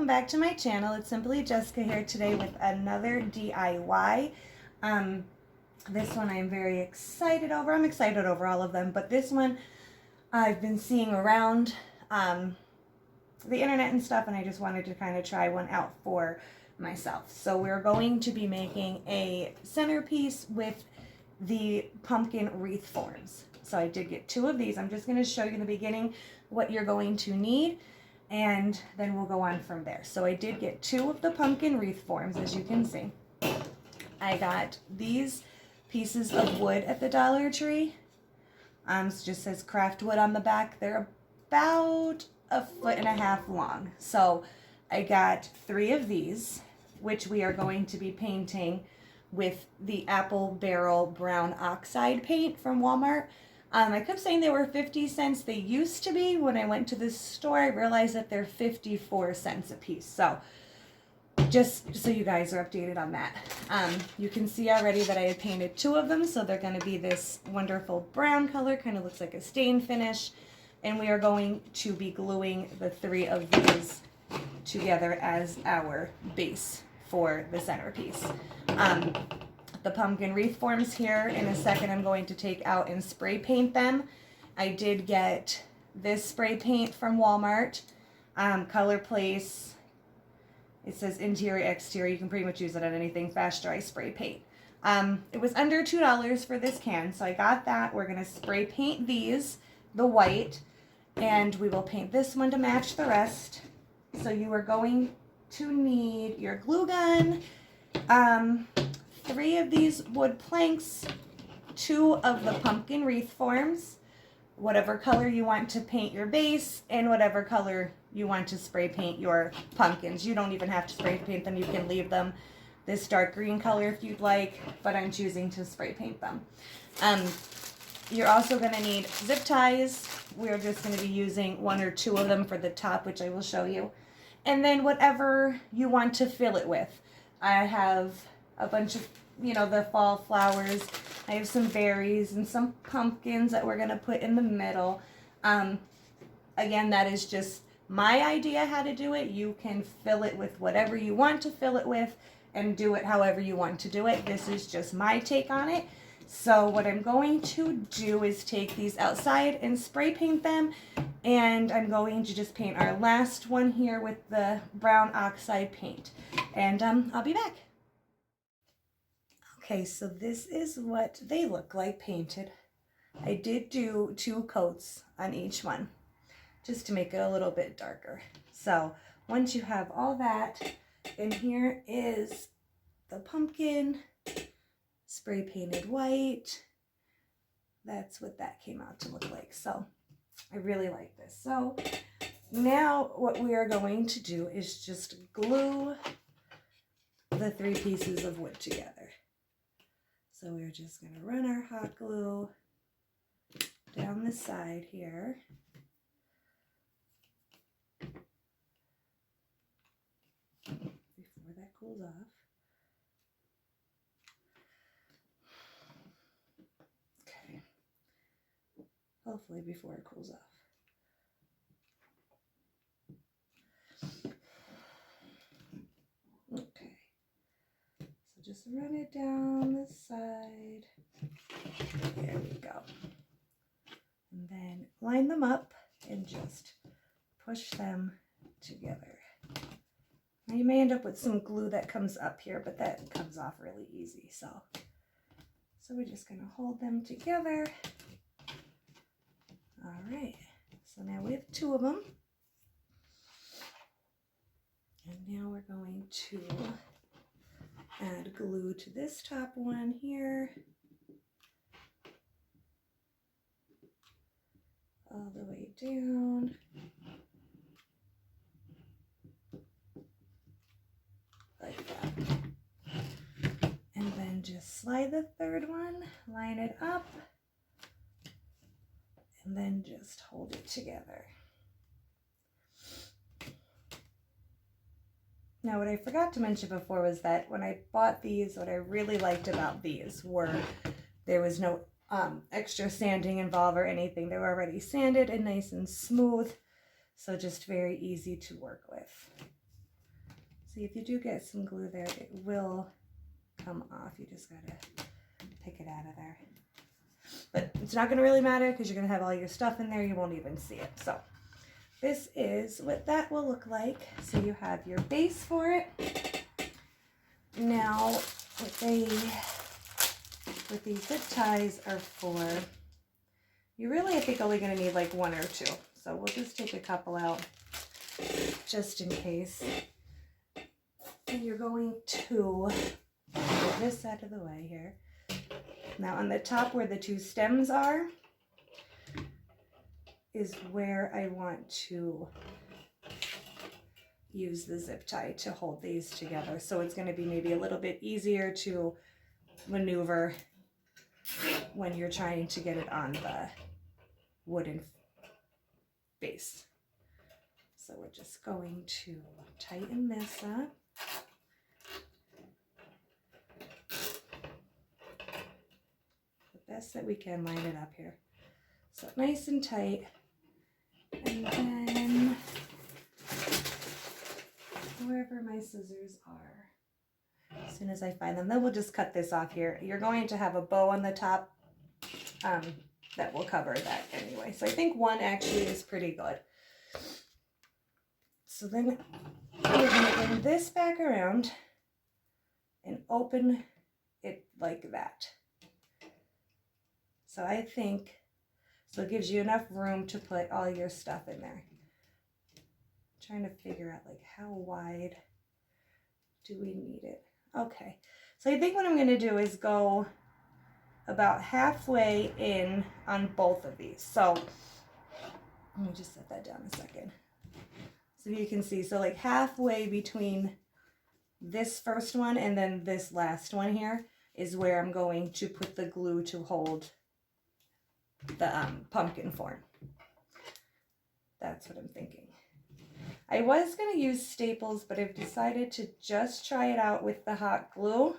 back to my channel. It's Simply Jessica here today with another DIY. This one I'm very excited over. I'm excited over all of them, but this one I've been seeing around the internet and stuff, and I just wanted to kind of try one out for myself. So we're going to be making a centerpiece with the pumpkin wreath forms. So I did get 2 of these. I'm just going to show you in the beginning what you're going to need, and then we'll go on from there. So I did get 2 of the pumpkin wreath forms, as you can see. I got these pieces of wood at the Dollar Tree. It just says craft wood on the back. They're about 1.5 feet long. So I got 3 of these, which we are going to be painting with the apple barrel brown oxide paint from Walmart. I kept saying they were 50 cents. They used to be. When I went to the store, I realized that they're 54 cents a piece. So just so you guys are updated on that. You can see already that I had painted 2 of them, so they're going to be this wonderful brown color, kind of looks like a stain finish. And we are going to be gluing the 3 of these together as our base for the centerpiece. The pumpkin wreath forms here, in a second I'm going to take out and spray paint them. I did get this spray paint from Walmart, Color Place. It says interior, exterior. You can pretty much use it on anything. Fast dry spray paint. It was under $2 for this can, so I got that. We're going to spray paint these, the white, and we will paint this one to match the rest. So you are going to need your glue gun, 3 of these wood planks, 2 of the pumpkin wreath forms, whatever color you want to paint your base, and whatever color you want to spray paint your pumpkins. You don't even have to spray paint them. You can leave them this dark green color if you'd like, but I'm choosing to spray paint them. You're also going to need zip ties. We're just going to be using 1 or 2 of them for the top, which I will show you. And then whatever you want to fill it with. I have a bunch of, the fall flowers. I have some berries and some pumpkins that we're going to put in the middle. Again, that is just my idea how to do it. You can fill it with whatever you want to fill it with and do it however you want to do it. This is just my take on it. So what I'm going to do is take these outside and spray paint them, and I'm going to just paint our last one here with the brown oxide paint, and I'll be back. Okay, so this is what they look like painted. I did do 2 coats on each one just to make it a little bit darker. So once you have all that, and here is the pumpkin spray painted white. That's what that came out to look like. So I really like this. So now what we are going to do is just glue the 3 pieces of wood together. So we're just going to run our hot glue down the side here. Before that cools off. Okay. Hopefully before it cools off. Okay. So just run it down the side. There we go. And then line them up and just push them together. Now you may end up with some glue that comes up here, but that comes off really easy. So we're just going to hold them together. All right. So now we have 2 of them. And now we're going to add glue to this top one here. All the way down. Like that. And then just slide the 3rd one, line it up, and then just hold it together. Now what I forgot to mention before was that when I bought these, what I really liked about these were there was no extra sanding involved or anything. They were already sanded and nice and smooth, so just very easy to work with. See, if you do get some glue there, it will come off. You just gotta pick it out of there. But it's not gonna really matter because you're gonna have all your stuff in there. You won't even see it. So this is what that will look like. So you have your base for it. Now, what these zip ties are for, you really, I think, only going to need like one or two. So we'll just take a couple out just in case. And you're going to get this out of the way here. Now on the top where the two stems are is where I want to use the zip tie to hold these together. So it's going to be maybe a little bit easier to maneuver when you're trying to get it on the wooden base. So we're just going to tighten this up. The best that we can, line it up here. So nice and tight. And then wherever my scissors are, as soon as I find them, then we'll just cut this off here. You're going to have a bow on the top that will cover that anyway. So I think one actually is pretty good. So then we're going to bring this back around and open it like that. So I think, so it gives you enough room to put all your stuff in there. Trying to figure out like how wide do we need it. Okay, so I think what I'm going to do is go about halfway in on both of these. So let me just set that down a second so you can see. So like halfway between this first one and then this last one here is where I'm going to put the glue to hold the pumpkin form. That's what I'm thinking. I was going to use staples, but I've decided to just try it out with the hot glue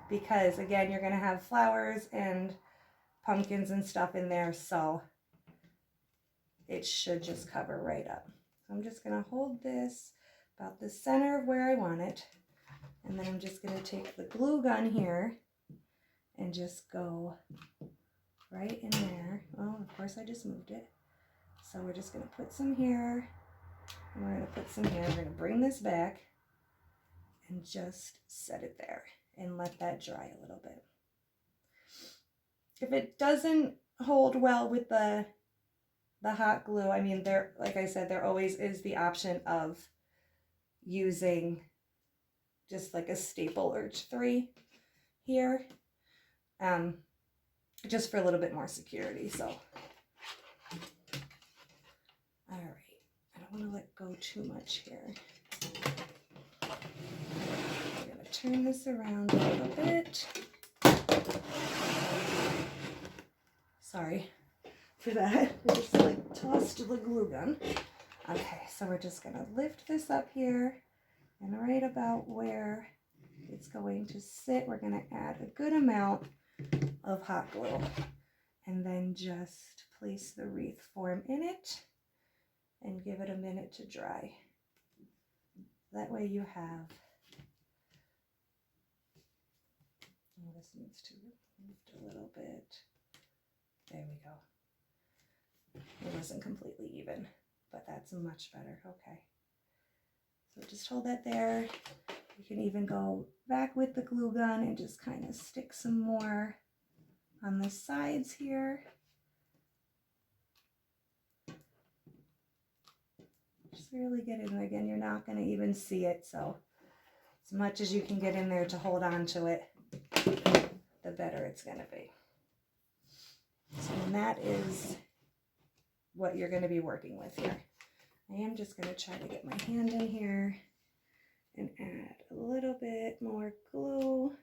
because, again, you're going to have flowers and pumpkins and stuff in there, so it should just cover right up. So I'm just going to hold this about the center of where I want it, and then I'm just going to take the glue gun here and just go right in there. Oh, of course I just moved it. So we're just going to put some here, and we're going to put some here. We're going to bring this back and just set it there and let that dry a little bit. If it doesn't hold well with the hot glue, I mean, there, like I said, there always is the option of using just like a staple or 3 here, just for a little bit more security. So. All right, I don't want to let go too much here. I'm going to turn this around a little bit. Sorry for that. I just like tossed the glue gun. Okay, so we're just going to lift this up here, and right about where it's going to sit, we're going to add a good amount of hot glue, and then just place the wreath form in it and give it a minute to dry. That way you have, oh, this needs to lift a little bit. There we go. It wasn't completely even, but that's much better. Okay. So just hold that there. You can even go back with the glue gun and just kind of stick some more on the sides here. Just really get in there. Again, you're not going to even see it, so as much as you can get in there to hold on to it, the better it's going to be. So that is what you're going to be working with here. I am just going to try to get my hand in here and add a little bit more glue.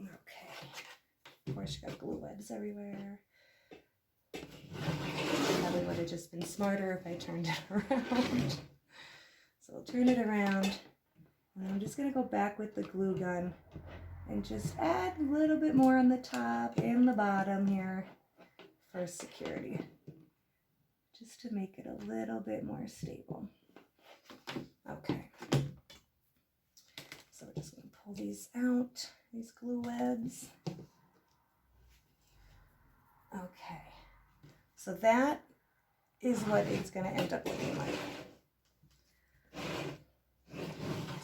Okay. Of course, you got glue webs everywhere. Probably would have just been smarter if I turned it around. So I'll turn it around, and I'm just going to go back with the glue gun and just add a little bit more on the top and the bottom here for security, just to make it a little bit more stable. Okay. So we're just going to pull these out, these glue webs. Okay. So that is what it's going to end up looking like.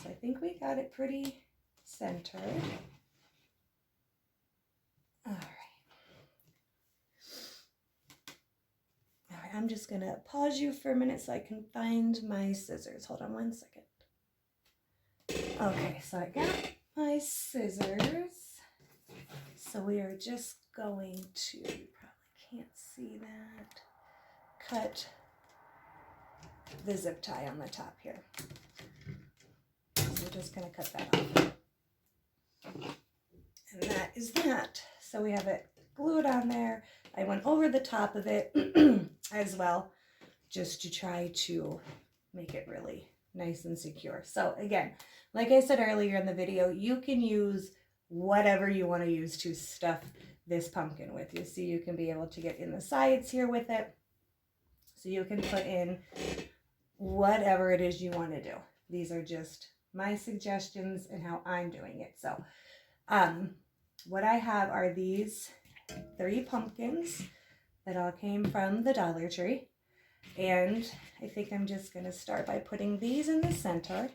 So I think we got it pretty centered. All right. All right, I'm just going to pause you for a minute so I can find my scissors. Hold on one second. Okay, so I got my scissors. So we are just going to, you probably can't see that, cut the zip tie on the top here. So we're just going to cut that off. And that is that. So we have it glued on there. I went over the top of it as well, just to try to make it really nice and secure. So again, like I said earlier in the video, you can use whatever you want to use to stuff this pumpkin with. You see, you can be able to get in the sides here with it. So you can put in whatever it is you want to do. These are just my suggestions and how I'm doing it. So what I have are these 3 pumpkins that all came from the Dollar Tree. And I think I'm just going to start by putting these in the center.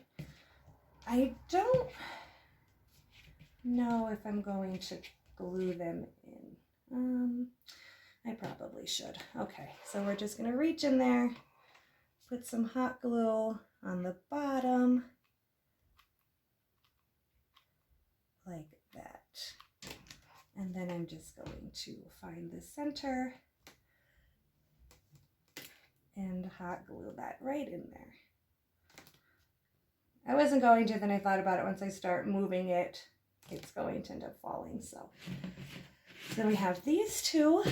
I don't know if I'm going to glue them in. I probably should. Okay, so we're just going to reach in there, put some hot glue on the bottom, like that. And then I'm just going to find the center and hot glue that right in there. I wasn't going to, then I thought about it. Once I start moving it, it's going to end up falling. So then we have these 2.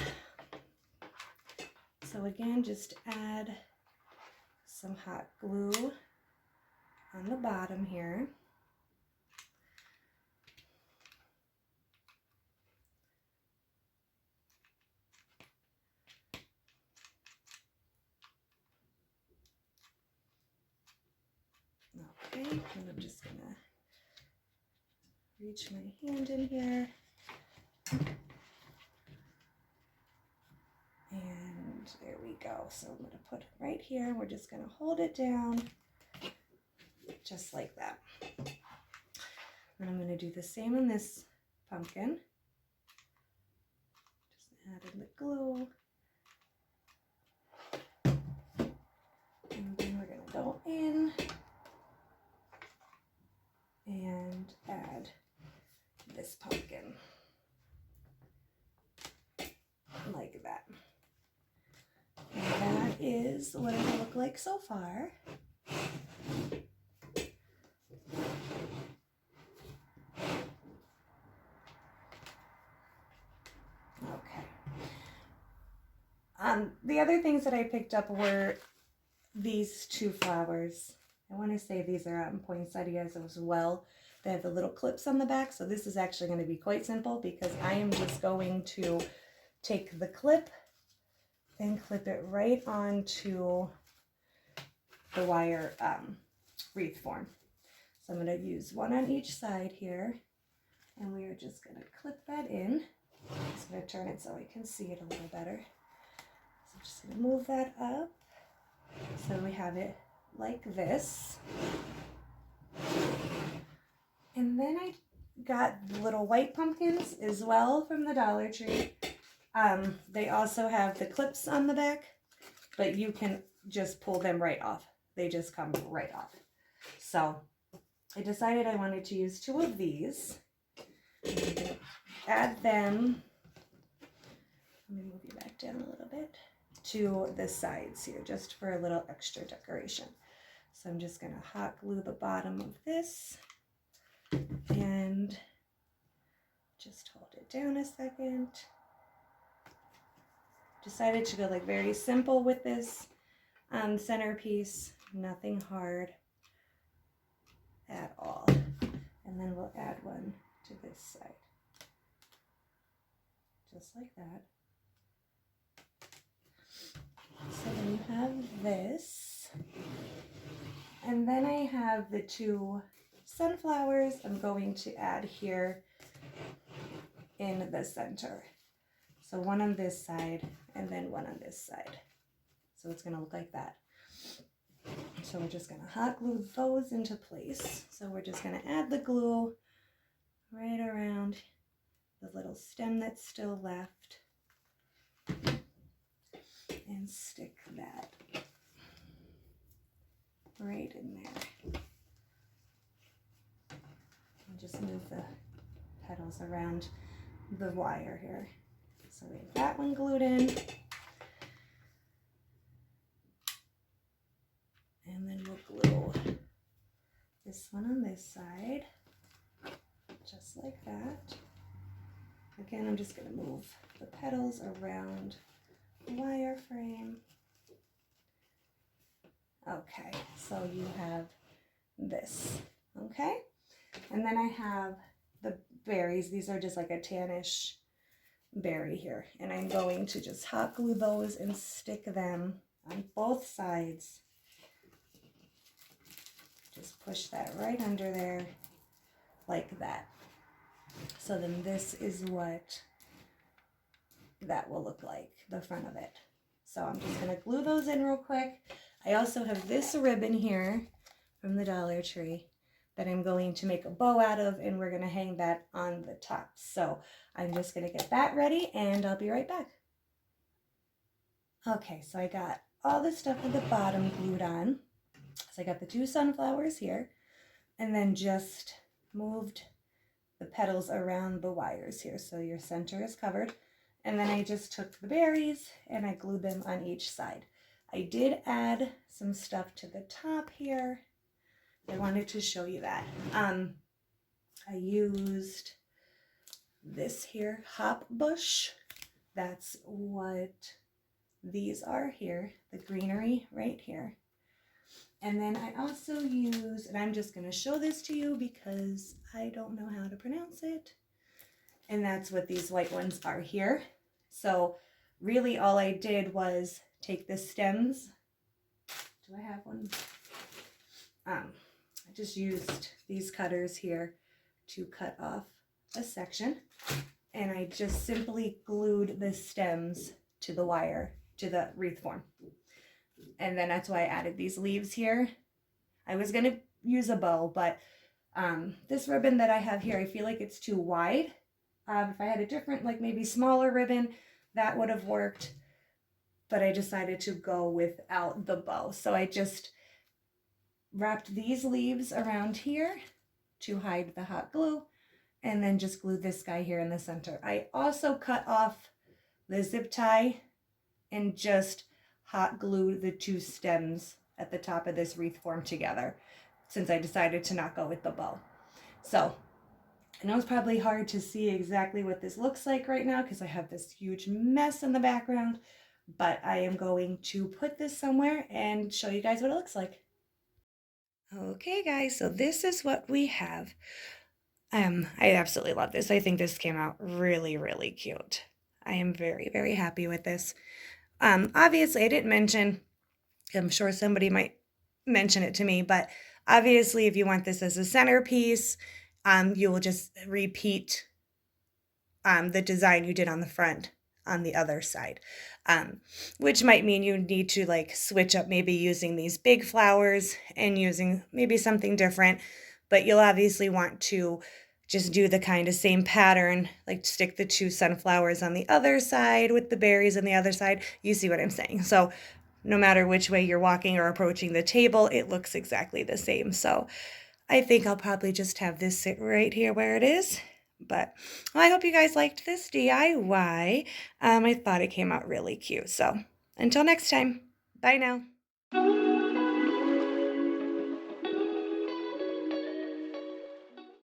So again, just add some hot glue on the bottom here. Okay, and I'm just gonna reach my hand in here. And there we go. So I'm gonna put it right here. We're just gonna hold it down just like that. And I'm gonna do the same in this pumpkin. Just add in the glue. And then we're gonna go in and add this pumpkin like that. And that is what it'll look like so far. Okay. The other things that I picked up were these 2 flowers. I want to say these are poinsettias as well. They have the little clips on the back, so this is actually going to be quite simple because I am just going to take the clip and clip it right onto the wire wreath form. So I'm going to use 1 on each side here, and we are just going to clip that in. I'm just going to turn it so I can see it a little better. So I'm just going to move that up. So we have it like this. And then I got little white pumpkins as well from the Dollar Tree. They also have the clips on the back, but you can just pull them right off. They just come right off. So I decided I wanted to use 2 of these. I'm going to add them, let me move you back down a little bit, to the sides here, just for a little extra decoration. So I'm just going to hot glue the bottom of this and just hold it down a second. Decided to go like very simple with this centerpiece, nothing hard at all. And then we'll add one to this side, just like that. So then you have this. And then I have the 2 sunflowers I'm going to add here in the center. So one on this side and then one on this side. So it's going to look like that. So we're just going to hot glue those into place. So we're just going to add the glue right around the little stem that's still left and stick that right in there. And just move the petals around the wire here. So we have that one glued in. And then we'll glue this one on this side, just like that. Again, I'm just going to move the petals around the wire frame. Okay, so you have this, okay? And then I have the berries. These are just like a tannish berry here. And I'm going to just hot glue those and stick them on both sides. Just push that right under there like that. So then this is what that will look like, the front of it. So I'm just going to glue those in real quick. I also have this ribbon here from the Dollar Tree that I'm going to make a bow out of, and we're going to hang that on the top. So I'm just going to get that ready and I'll be right back. Okay, so I got all the stuff at the bottom glued on. So I got the 2 sunflowers here and then just moved the petals around the wires here. So your center is covered. And then I just took the berries and I glued them on each side. I did add some stuff to the top here. I wanted to show you that. I used this here, hop bush. That's what these are here, the greenery right here. And then I also use, and I'm just going to show this to you because I don't know how to pronounce it. And that's what these white ones are here. So really all I did was take the stems. Do I have one? I just used these cutters here to cut off a section. And I just simply glued the stems to the wire, to the wreath form. And then that's why I added these leaves here. I was going to use a bow, but this ribbon that I have here, I feel like it's too wide. If I had a different, like maybe smaller ribbon, that would have worked. But I decided to go without the bow. So I just wrapped these leaves around here to hide the hot glue. And then just glued this guy here in the center. I also cut off the zip tie and just hot glued the 2 stems at the top of this wreath form together, since I decided to not go with the bow. So I know it's probably hard to see exactly what this looks like right now because I have this huge mess in the background, but I am going to put this somewhere and show you guys what it looks like. Okay guys, so this is what we have. I absolutely love this. I think this came out really, really cute. I am very, very happy with this. Obviously, I didn't mention, I'm sure somebody might mention it to me, but obviously if you want this as a centerpiece, you will just repeat the design you did on the front on the other side, which might mean you need to like switch up maybe using these big flowers and using maybe something different, but you'll obviously want to just do the kind of same pattern, like stick the 2 sunflowers on the other side with the berries on the other side. You see what I'm saying? So no matter which way you're walking or approaching the table, it looks exactly the same. So I think I'll probably just have this sit right here where it is. But well, I hope you guys liked this DIY. I thought it came out really cute. So until next time, bye now.